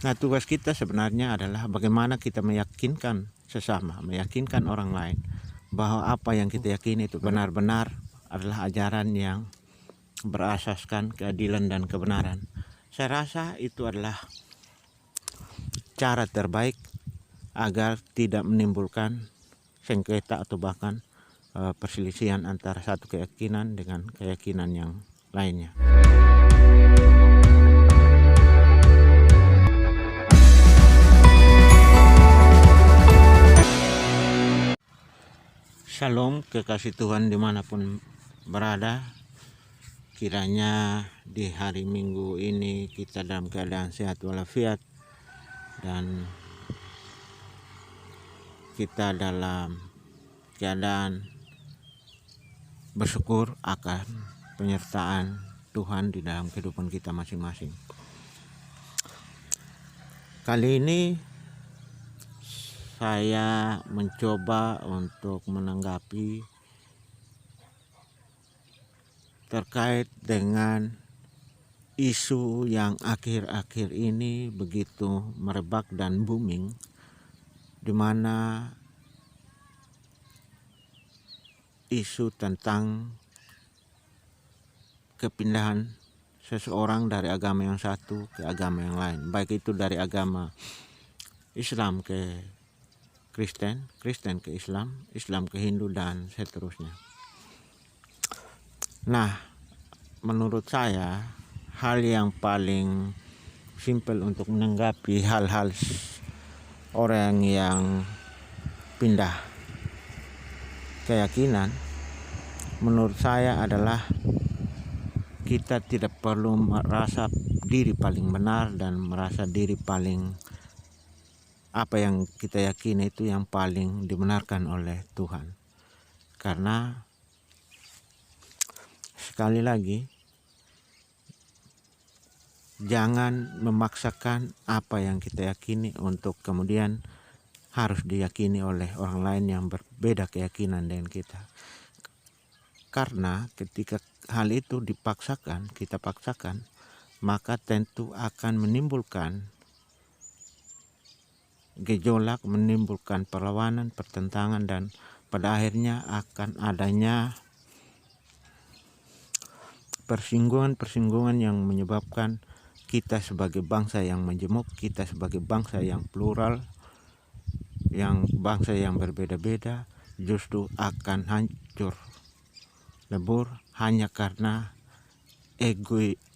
Nah, tugas kita sebenarnya adalah bagaimana kita meyakinkan sesama, meyakinkan orang lain bahwa apa yang kita yakini itu benar-benar adalah ajaran yang berasaskan keadilan dan kebenaran. Saya rasa itu adalah cara terbaik agar tidak menimbulkan sengketa atau bahkan perselisihan antara satu keyakinan dengan keyakinan yang lainnya. Shalom, kekasih Tuhan dimanapun berada. Kiranya di hari Minggu ini kita dalam keadaan sehat walafiat dan kita dalam keadaan bersyukur akan penyertaan Tuhan di dalam kehidupan kita masing-masing. Kali ini saya mencoba untuk menanggapi terkait dengan isu yang akhir-akhir ini begitu merebak dan booming, di mana isu tentang kepindahan seseorang dari agama yang satu ke agama yang lain, baik itu dari agama Islam ke Kristen, Kristen ke Islam, Islam ke Hindu dan seterusnya. Nah, menurut saya hal yang paling simpel untuk menanggapi hal-hal orang yang pindah keyakinan, menurut saya adalah kita tidak perlu merasa diri paling benar dan merasa diri paling apa yang kita yakini itu yang paling dibenarkan oleh Tuhan. Karena sekali lagi, jangan memaksakan apa yang kita yakini untuk kemudian harus diyakini oleh orang lain yang berbeda keyakinan dengan kita. Karena ketika hal itu dipaksakan, kita paksakan, maka tentu akan menimbulkan gejolak, menimbulkan perlawanan, pertentangan, dan pada akhirnya akan adanya persinggungan-persinggungan yang menyebabkan kita sebagai bangsa yang majemuk, kita sebagai bangsa yang plural, yang bangsa yang berbeda-beda justru akan hancur lebur hanya karena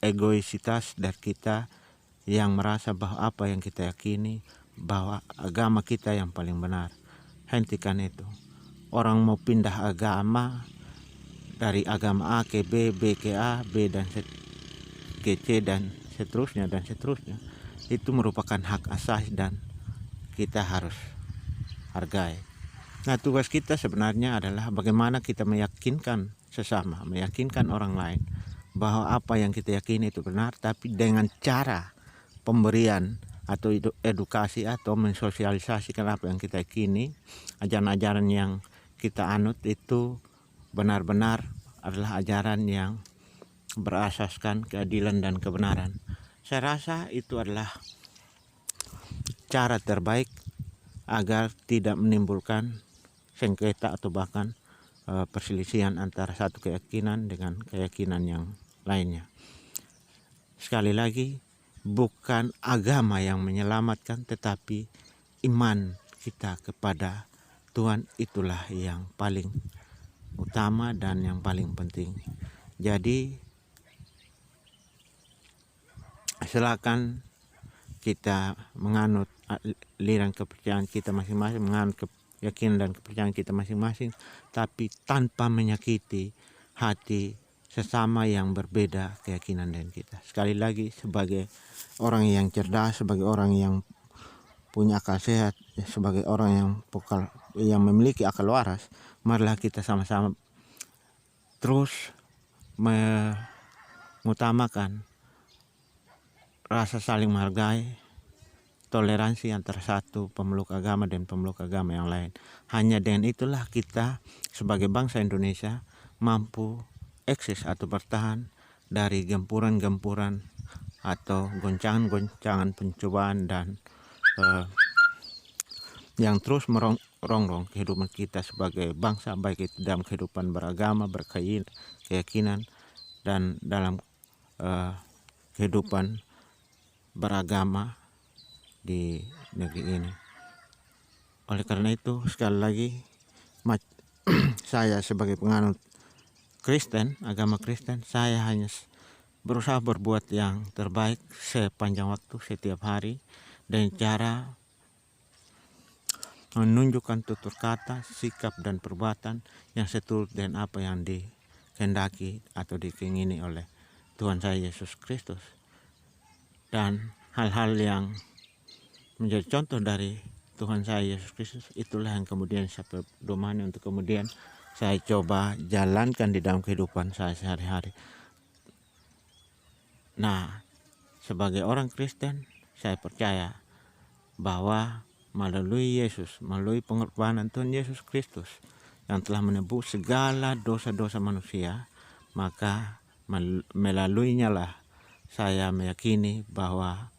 egoisitas dari kita yang merasa bahwa apa yang kita yakini, bahwa agama kita yang paling benar. Hentikan itu. Orang mau pindah agama dari agama A ke B, B ke A, B dan ke C dan seterusnya, itu merupakan hak asasi dan kita harus hargai. Nah, tugas kita sebenarnya adalah bagaimana kita meyakinkan sesama, meyakinkan orang lain bahwa apa yang kita yakini itu benar, tapi dengan cara pemberian atau edukasi atau mensosialisasikan apa yang kita yakini, ajaran-ajaran yang kita anut itu benar-benar adalah ajaran yang berasaskan keadilan dan kebenaran. Saya rasa itu adalah cara terbaik agar tidak menimbulkan sengketa atau bahkan perselisihan antara satu keyakinan dengan keyakinan yang lainnya. Sekali lagi, bukan agama yang menyelamatkan, tetapi iman kita kepada Tuhan itulah yang paling utama dan yang paling penting. Jadi silakan kita menganut aliran kepercayaan kita masing-masing, menganut keyakinan dan kepercayaan kita masing-masing, tapi tanpa menyakiti hati sesama yang berbeda keyakinan dengan kita. Sekali lagi, sebagai orang yang cerdas, sebagai orang yang punya akal sehat, sebagai orang yang memiliki akal waras, marilah kita sama-sama terus mengutamakan rasa saling menghargai, toleransi antara satu pemeluk agama dan pemeluk agama yang lain. Hanya dengan itulah kita sebagai bangsa Indonesia mampu eksis atau bertahan dari gempuran-gempuran atau goncangan-goncangan pencobaan dan yang terus merongrong kehidupan kita sebagai bangsa, baik itu dalam kehidupan beragama, berkeyakinan, dan dalam kehidupan beragama di negeri ini. Oleh karena itu, sekali lagi saya sebagai penganut Kristen, agama Kristen, saya hanya berusaha berbuat yang terbaik sepanjang waktu, setiap hari, dengan cara menunjukkan tutur kata, sikap, dan perbuatan yang seturut dengan apa yang dikehendaki atau dikeinginkan oleh Tuhan saya Yesus Kristus. Dan hal-hal yang menjadi contoh dari Tuhan saya Yesus Kristus, itulah yang kemudian saya pedomani untuk kemudian saya coba jalankan di dalam kehidupan saya sehari-hari. Nah, sebagai orang Kristen, saya percaya bahwa melalui Yesus, melalui pengorbanan Tuhan Yesus Kristus yang telah menebus segala dosa-dosa manusia, maka melaluinya lah saya meyakini bahwa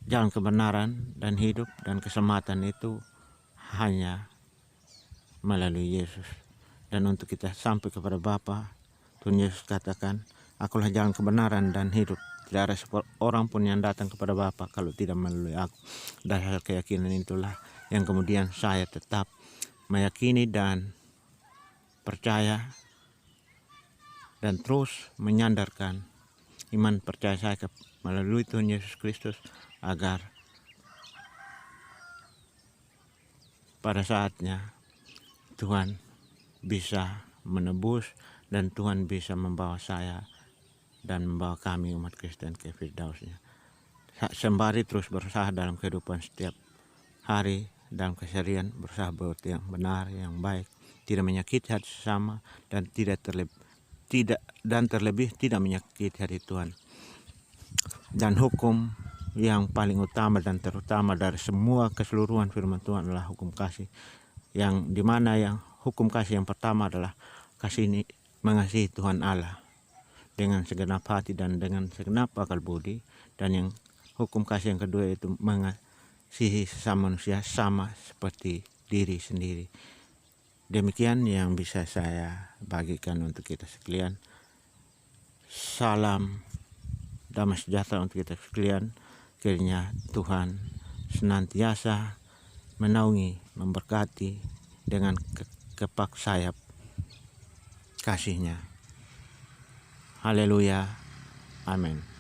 jalan kebenaran dan hidup dan keselamatan itu hanya melalui Yesus. Dan untuk kita sampai kepada Bapa, Tuhan Yesus katakan, "Akulah jalan kebenaran dan hidup. Tidak ada orang pun yang datang kepada Bapa kalau tidak melalui aku." Dari keyakinan itulah yang kemudian saya tetap meyakini dan percaya dan terus menyandarkan iman percaya saya melalui Tuhan Yesus Kristus, agar pada saatnya Tuhan bisa menebus dan Tuhan bisa membawa saya dan membawa kami umat Kristen ke firdausnya. Sembari terus berusaha dalam kehidupan setiap hari, dalam keseharian, berusaha berbuat yang benar, yang baik, tidak menyakiti hati sesama, dan terlebih tidak menyakiti hati Tuhan. Dan hukum yang paling utama dan terutama dari semua keseluruhan firman Tuhan adalah hukum kasih, yang dimana yang hukum kasih yang pertama adalah mengasihi Tuhan Allah dengan segenap hati dan dengan segenap akal budi, dan yang hukum kasih yang kedua itu mengasihi sesama manusia sama seperti diri sendiri. Demikian yang bisa saya bagikan untuk kita sekalian. Salam damai sejahtera untuk kita sekalian. Kiranya Tuhan senantiasa menaungi, memberkati dengan kepak sayap kasih-Nya. Haleluya. Amin.